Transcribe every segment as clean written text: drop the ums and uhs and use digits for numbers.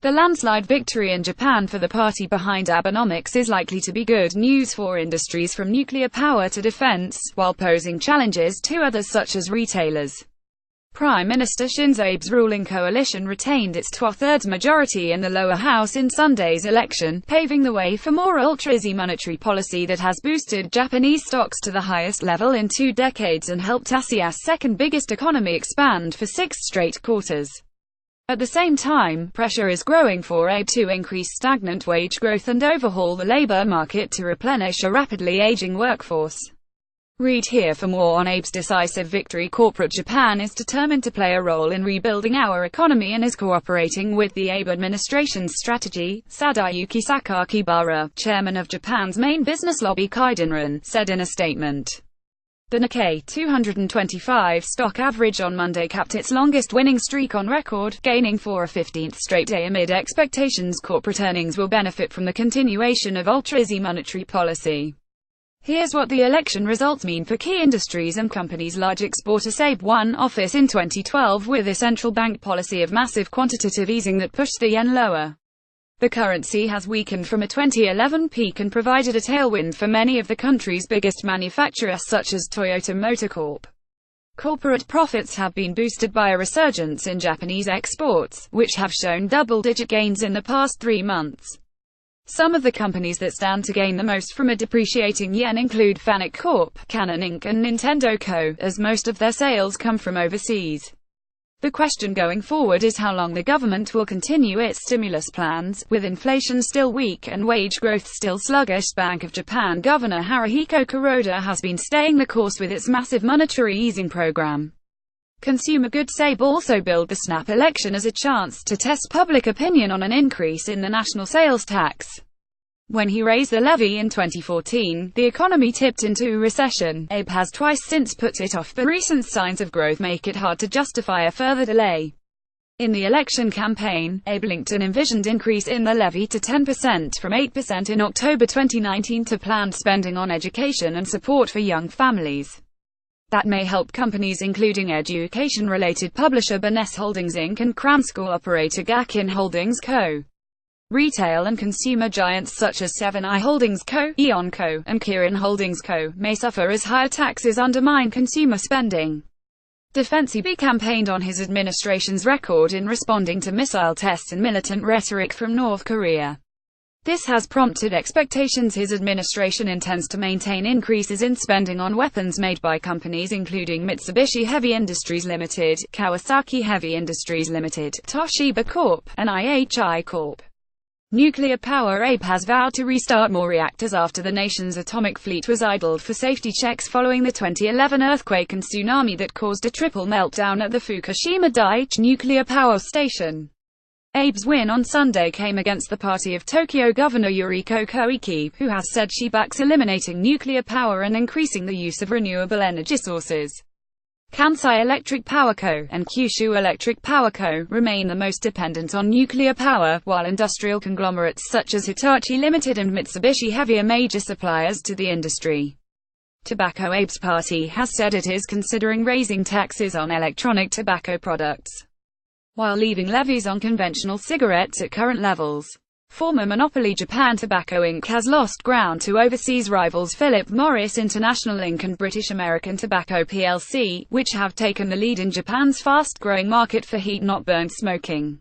The landslide victory in Japan for the party behind Abenomics is likely to be good news for industries from nuclear power to defense, while posing challenges to others such as retailers. Prime Minister Shinzo Abe's ruling coalition retained its two-thirds majority in the lower house in Sunday's election, paving the way for more ultra-easy monetary policy that has boosted Japanese stocks to the highest level in 2 decades and helped Asia's second biggest economy expand for 6 straight quarters. At the same time, pressure is growing for Abe to increase stagnant wage growth and overhaul the labor market to replenish a rapidly aging workforce. Read here for more on Abe's decisive victory. Corporate Japan is determined to play a role in rebuilding our economy and is cooperating with the Abe administration's strategy, Sadayuki Sakakibara, chairman of Japan's main business lobby Kaidenran, said in a statement. The Nikkei 225 stock average on Monday capped its longest winning streak on record, gaining for a 15th straight day amid expectations corporate earnings will benefit from the continuation of ultra-easy monetary policy. Here's what the election results mean for key industries and companies. Large exporter Abe won office in 2012 with a central bank policy of massive quantitative easing that pushed the yen lower. The currency has weakened from a 2011 peak and provided a tailwind for many of the country's biggest manufacturers such as Toyota Motor Corp. Corporate profits have been boosted by a resurgence in Japanese exports, which have shown double-digit gains in the past 3 months. Some of the companies that stand to gain the most from a depreciating yen include Fanuc Corp., Canon Inc. and Nintendo Co., as most of their sales come from overseas. The question going forward is how long the government will continue its stimulus plans, with inflation still weak and wage growth still sluggish. Bank of Japan Governor Haruhiko Kuroda has been staying the course with its massive monetary easing program. Consumer goods Abe also billed the snap election as a chance to test public opinion on an increase in the national sales tax. When he raised the levy in 2014, the economy tipped into recession. Abe has twice since put it off, but recent signs of growth make it hard to justify a further delay. In the election campaign, Abe linked an envisioned increase in the levy to 10% from 8% in October 2019 to planned spending on education and support for young families. That may help companies including education-related publisher Barnes Holdings Inc. and cram school operator Gakin Holdings Co. Retail and consumer giants such as 7i Holdings Co., Aeon Co., and Kirin Holdings Co. may suffer as higher taxes undermine consumer spending. Defense Abe campaigned on his administration's record in responding to missile tests and militant rhetoric from North Korea. This has prompted expectations his administration intends to maintain increases in spending on weapons made by companies including Mitsubishi Heavy Industries Limited, Kawasaki Heavy Industries Limited, Toshiba Corp., and IHI Corp. Nuclear power Abe has vowed to restart more reactors after the nation's atomic fleet was idled for safety checks following the 2011 earthquake and tsunami that caused a triple meltdown at the Fukushima Daiichi nuclear power station. Abe's win on Sunday came against the party of Tokyo Governor Yuriko Koike, who has said she backs eliminating nuclear power and increasing the use of renewable energy sources. Kansai Electric Power Co. and Kyushu Electric Power Co. remain the most dependent on nuclear power, while industrial conglomerates such as Hitachi Limited and Mitsubishi Heavy are major suppliers to the industry. Tobacco Abe's party has said it is considering raising taxes on electronic tobacco products, while leaving levies on conventional cigarettes at current levels. Former monopoly Japan Tobacco Inc. has lost ground to overseas rivals Philip Morris International Inc. and British American Tobacco plc, which have taken the lead in Japan's fast-growing market for heat-not-burn smoking.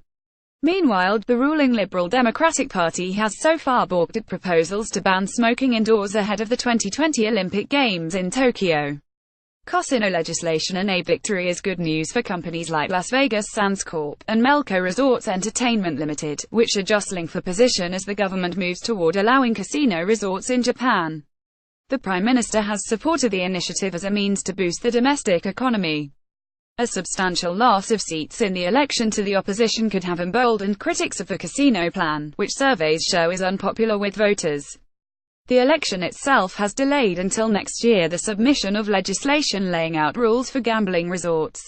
Meanwhile, the ruling Liberal Democratic Party has so far balked at proposals to ban smoking indoors ahead of the 2020 Olympic Games in Tokyo. Casino legislation and Abe victory is good news for companies like Las Vegas Sands Corp. and Melco Resorts Entertainment Limited, which are jostling for position as the government moves toward allowing casino resorts in Japan. The Prime Minister has supported the initiative as a means to boost the domestic economy. A substantial loss of seats in the election to the opposition could have emboldened critics of the casino plan, which surveys show is unpopular with voters. The election itself has delayed until next year the submission of legislation laying out rules for gambling resorts.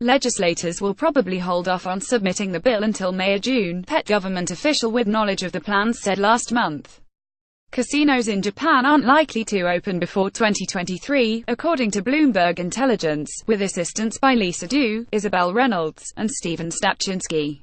Legislators will probably hold off on submitting the bill until May or June, a government official with knowledge of the plans said last month. Casinos in Japan aren't likely to open before 2023, according to Bloomberg Intelligence, with assistance by Lisa Du, Isabel Reynolds, and Stephen Stapczynski.